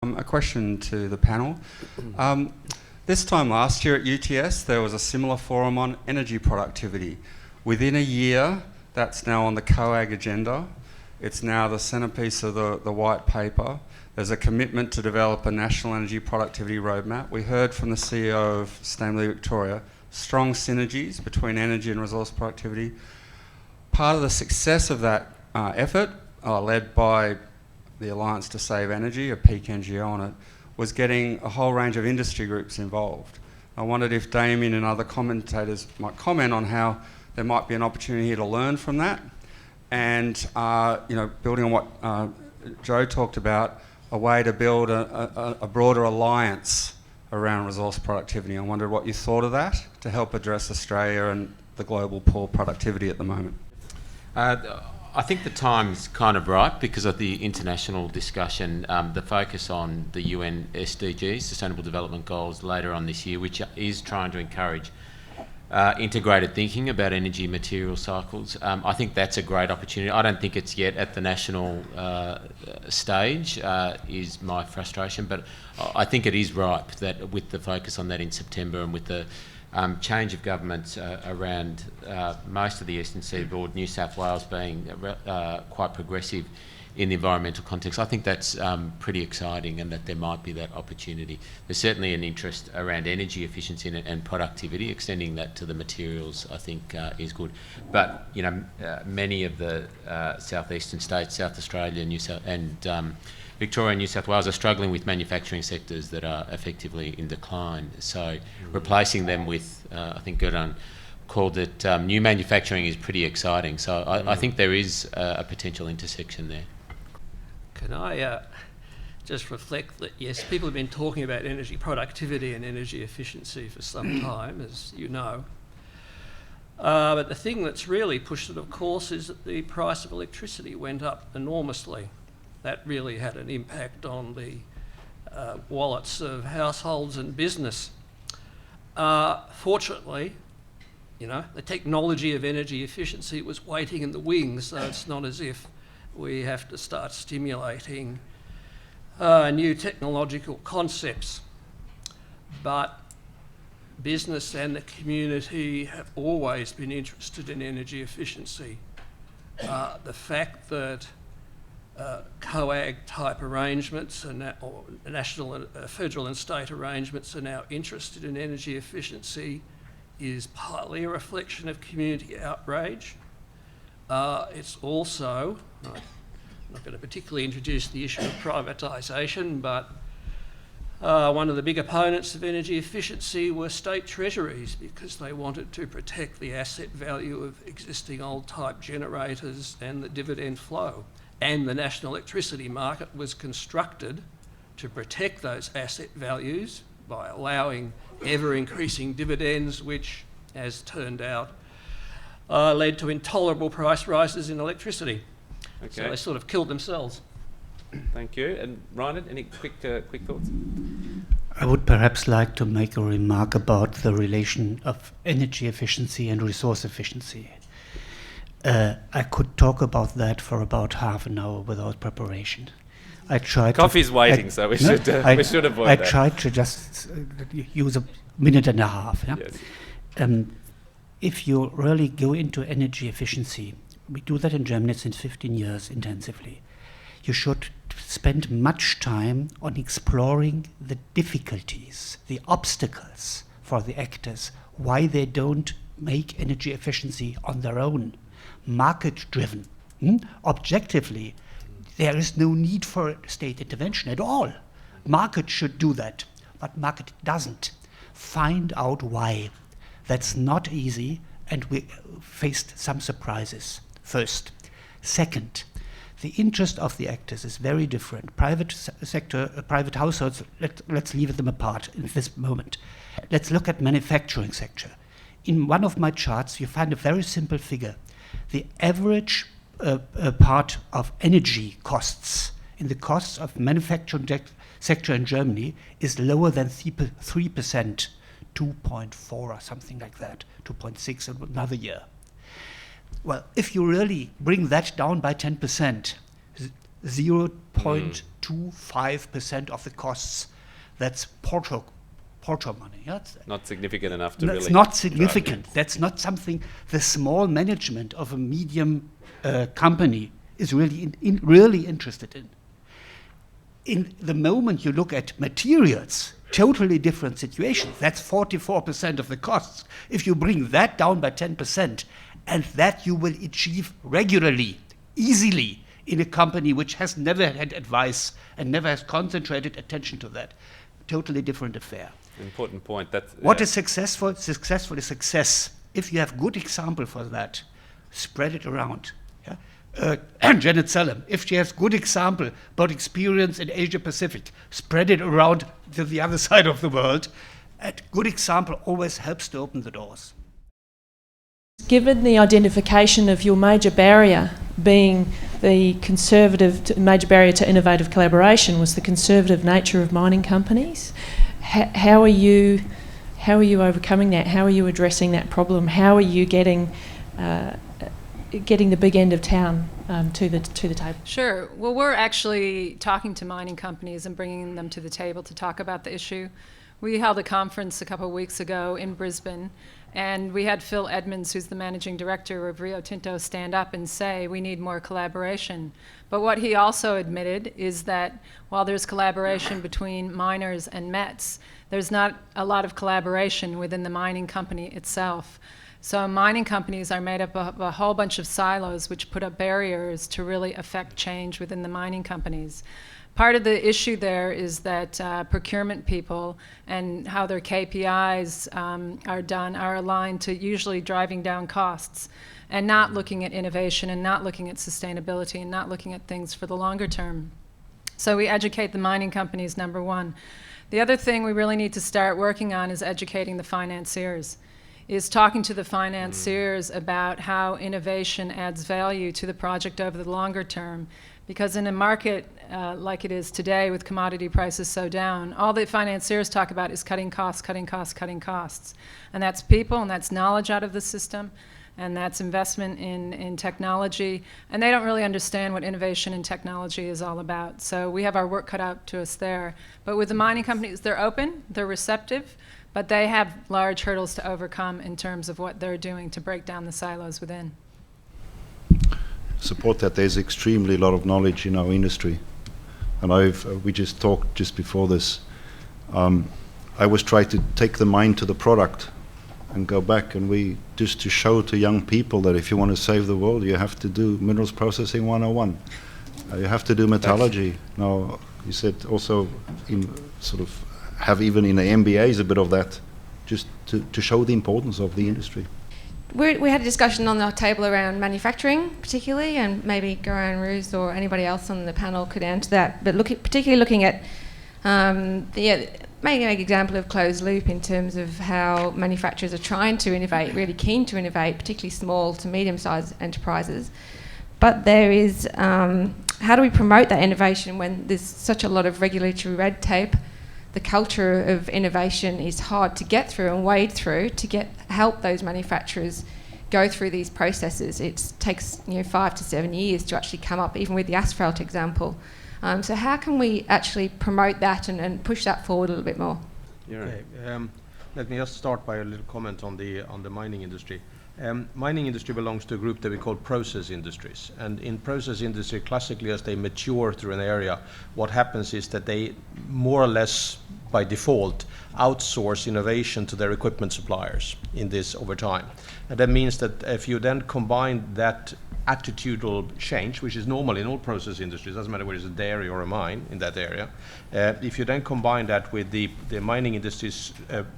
A question to the panel. This time last year at UTS, there was a similar forum on energy productivity. Within a year, that's now on the COAG agenda. It's now the centrepiece of the white paper. There's a commitment to develop a national energy productivity roadmap. We heard from the CEO of Sustainability Victoria, strong synergies between energy and resource productivity. Part of the success of that effort, led by the Alliance to Save Energy, a peak NGO on it, was getting a whole range of industry groups involved. I wondered if Damien and other commentators might comment on how there might be an opportunity here to learn from that, and building on what Joe talked about, a way to build a broader alliance around resource productivity. I wondered what you thought of that to help address Australia and the global poor productivity at the moment. I think the time's kind of right because of the international discussion, the focus on the UN SDGs, Sustainable Development Goals, later on this year, which is trying to encourage integrated thinking about energy material cycles. I think that's a great opportunity. I don't think it's yet at the national stage, is my frustration, but I think it is ripe that with the focus on that in September and with the change of governments around most of the Eastern Seaboard, New South Wales being quite progressive in the environmental context. I think that's pretty exciting, and that there might be that opportunity. There's certainly an interest around energy efficiency and productivity. Extending that to the materials, I think, is good. But many of the southeastern states, South Australia, Victoria and New South Wales, are struggling with manufacturing sectors that are effectively in decline. So replacing them with, I think Gordon called it, new manufacturing is pretty exciting. So I think there is a potential intersection there. Can I just reflect that, yes, people have been talking about energy productivity and energy efficiency for some time, as you know. But the thing that's really pushed it, of course, is that the price of electricity went up enormously. That really had an impact on the wallets of households and business. Fortunately, the technology of energy efficiency was waiting in the wings, so it's not as if we have to start stimulating new technological concepts. But business and the community have always been interested in energy efficiency. The fact that COAG type arrangements or national, federal and state arrangements are now interested in energy efficiency is partly a reflection of community outrage. It's also, I'm not going to particularly introduce the issue of privatisation, but one of the big opponents of energy efficiency were state treasuries because they wanted to protect the asset value of existing old type generators and the dividend flow. And the national electricity market was constructed to protect those asset values by allowing ever-increasing dividends, which, as turned out, led to intolerable price rises in electricity. Okay. So they sort of killed themselves. Thank you. And Ryan, any quick thoughts? I would perhaps like to make a remark about the relation of energy efficiency and resource efficiency. I could talk about that for about half an hour without preparation. I tried. Coffee's waiting, so we should avoid that. I tried to just use a minute and a half. Yeah? Yes. If you really go into energy efficiency, we do that in Germany since 15 years intensively. You should spend much time on exploring the difficulties, the obstacles for the actors, why they don't make energy efficiency on their own. Market-driven. Objectively, there is no need for state intervention at all. Market should do that, but market doesn't. Find out why. That's not easy, and we faced some surprises, first. Second, the interest of the actors is very different. Private sector, private households, let's leave them apart in this moment. Let's look at manufacturing sector. In one of my charts, you find a very simple figure. The average part of energy costs in the costs of manufacturing sector in Germany is lower than 3%, 2.4 or something like that, 2.6 in another year. Well, if you really bring that down by 10%, 2-5% of the costs. That's Porto money. Yeah? Not significant enough to That's really. not significant. That's not something the small management of a medium company is really really interested in. In the moment you look at materials, totally different situations. That's 44% of the costs. If you bring that down by 10%, and that you will achieve regularly, easily, in a company which has never had advice and never has concentrated attention to that, totally different affair. Important point. What is successful? Successful is success. If you have good example for that, spread it around. Yeah? Janet Salem, if she has good example about experience in Asia Pacific, spread it around to the other side of the world. A good example always helps to open the doors. Given the identification of your major barrier being the major barrier to innovative collaboration was the conservative nature of mining companies, how are you overcoming that? How are you addressing that problem? How are you getting the big end of town to the table? Sure. Well, we're actually talking to mining companies and bringing them to the table to talk about the issue. We held a conference a couple of weeks ago in Brisbane, and we had Phil Edmonds, who's the managing director of Rio Tinto, stand up and say we need more collaboration. But what he also admitted is that while there's collaboration between miners and Mets, there's not a lot of collaboration within the mining company itself. So mining companies are made up of a whole bunch of silos which put up barriers to really affect change within the mining companies. Part of the issue there is that procurement people and how their KPIs are done are aligned to usually driving down costs and not looking at innovation and not looking at sustainability and not looking at things for the longer term. So we educate the mining companies, number one. The other thing we really need to start working on is educating the financiers, is talking to the financiers about how innovation adds value to the project over the longer term. Because in a market like it is today with commodity prices so down, all the financiers talk about is cutting costs, cutting costs, cutting costs. And that's people, and that's knowledge out of the system, and that's investment in technology. And they don't really understand what innovation in technology is all about. So we have our work cut out to us there. But with the mining companies, they're open, they're receptive, but they have large hurdles to overcome in terms of what they're doing to break down the silos within. Support that. There's extremely a lot of knowledge in our industry, and we just talked just before this. I always try to take the mind to the product and go back, and we just to show to young people that if you want to save the world, you have to do minerals processing 101. You have to do metallurgy. Now, you said also in sort of have even in the MBAs a bit of that, just to show the importance of the industry. We had a discussion on the table around manufacturing particularly, and maybe Goran Ruz or anybody else on the panel could answer that, but particularly looking at making an example of closed loop in terms of how manufacturers are trying to innovate, really keen to innovate, particularly small to medium-sized enterprises. But there is, how do we promote that innovation when there's such a lot of regulatory red tape? The culture of innovation is hard to get through and wade through to help those manufacturers go through these processes. It takes 5 to 7 years to actually come up, even with the asphalt example. So how can we actually promote that and push that forward a little bit more? Okay, let me just start by a little comment on the mining industry. Mining industry belongs to a group that we call process industries. And in process industry, classically, as they mature through an area, what happens is that they more or less, by default, outsource innovation to their equipment suppliers in this over time. And that means that if you then combine that attitudinal change, which is normal in all process industries, doesn't matter whether it's a dairy or a mine in that area, if you then combine that with the mining industries,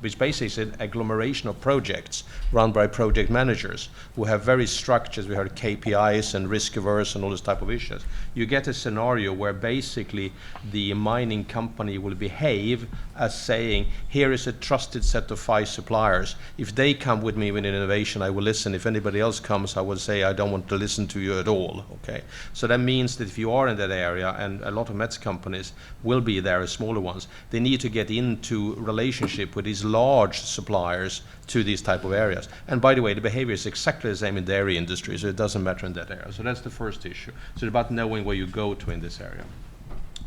which basically is an agglomeration of projects run by project managers who have very structures, we heard KPIs and risk averse and all this type of issues, you get a scenario where basically the mining company will behave as saying, here is a trusted set of 5 suppliers. If they come with me with an innovation, I will listen. If anybody else comes, I will say, I don't want to listen to you at all. Okay, so that means that if you are in that area, and a lot of Mets companies will be there as smaller ones, they need to get into relationship with these large suppliers to these type of areas. And by the way, the behavior is exactly the same in dairy industry, so it doesn't matter in that area. So that's the first issue. So it's about knowing where you go to in this area.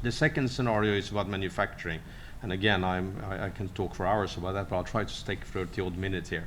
The second scenario is about manufacturing. And again, I can talk for hours about that, but I'll try to stick for the odd minute here.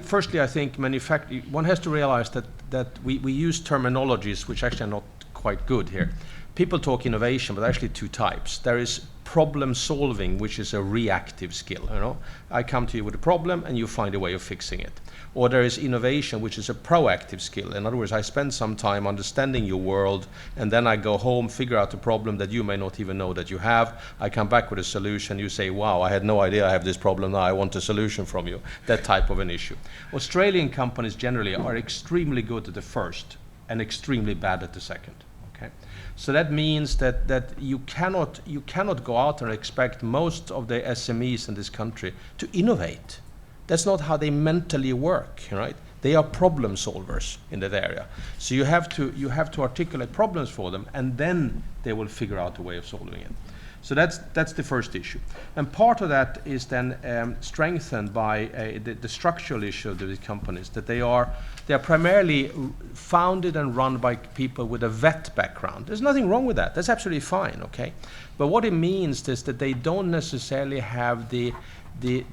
Firstly, I think one has to realize that we use terminologies which actually are not quite good here. People talk innovation, but actually two types. There is problem solving, which is a reactive skill. You know, I come to you with a problem and you find a way of fixing it. Or there is innovation, which is a proactive skill. In other words, I spend some time understanding your world, and then I go home, figure out a problem that you may not even know that you have. I come back with a solution. You say, wow, I had no idea I have this problem now. I want a solution from you. That type of an issue. Australian companies generally are extremely good at the first and extremely bad at the second. Okay? So that means that you cannot go out and expect most of the SMEs in this country to innovate. That's not how they mentally work, right? They are problem solvers in that area. So you have to articulate problems for them, and then they will figure out a way of solving it. So that's the first issue. And part of that is then strengthened by the structural issue of these companies, that they are primarily founded and run by people with a vet background. There's nothing wrong with that. That's absolutely fine, okay? But what it means is that they don't necessarily have the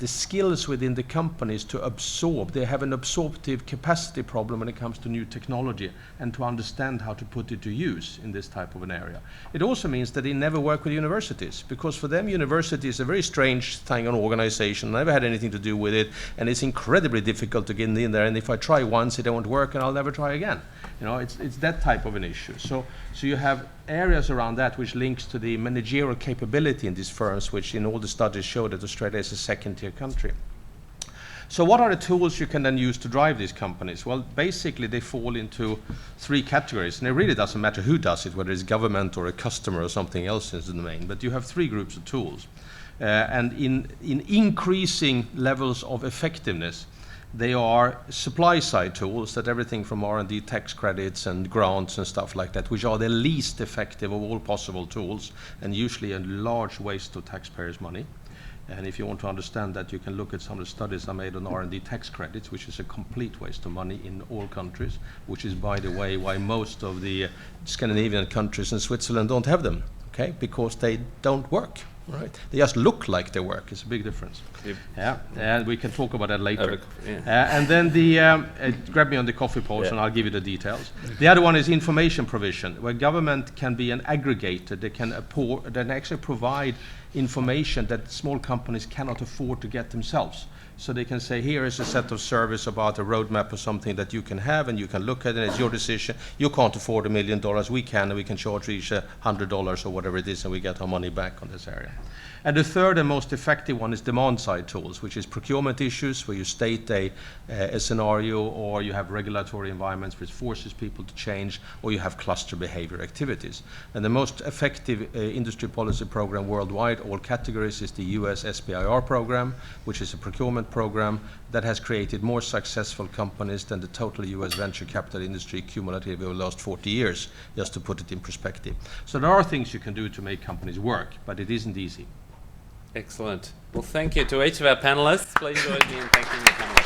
skills within the companies to absorb. They have an absorptive capacity problem when it comes to new technology and to understand how to put it to use in this type of an area. It also means that they never work with universities, because for them university is a very strange thing, an organization. I never had anything to do with it, and it's incredibly difficult to get in there, and if I try once it won't work and I'll never try again. You know, it's that type of an issue. So you have areas around that which links to the managerial capability in these firms, which in all the studies show that Australia is a second-tier country. So what are the tools you can then use to drive these companies? Well, basically they fall into three categories, and it really doesn't matter who does it, whether it's government or a customer or something else in the domain, but you have three groups of tools. And in increasing levels of effectiveness, they are supply-side tools, that everything from R&D tax credits and grants and stuff like that, which are the least effective of all possible tools, and usually a large waste of taxpayers' money. And if you want to understand that, you can look at some of the studies I made on R&D tax credits, which is a complete waste of money in all countries, which is, by the way, why most of the Scandinavian countries and Switzerland don't have them, okay? Because they don't work. Right. They just look like they work. It's a big difference. Yep. Yeah, and we can talk about that later. Yeah. And then grab me on the coffee pause, and I'll give you the details. The other one is information provision, where government can be an aggregator. They can actually provide information that small companies cannot afford to get themselves. So they can say, here is a set of service about a roadmap or something that you can have, and you can look at it, and it's your decision. You can't afford $1 million, we can, and we can charge each $100 or whatever it is, and we get our money back on this area. And the third and most effective one is demand-side tools, which is procurement issues, where you state a scenario, or you have regulatory environments which forces people to change, or you have cluster behavior activities. And the most effective industry policy program worldwide, all categories, is the US SBIR program, which is a procurement program that has created more successful companies than the total US venture capital industry cumulatively over the last 40 years, just to put it in perspective. So there are things you can do to make companies work, but it isn't easy. Excellent. Well, thank you to each of our panelists. Please join me in thanking the panelists.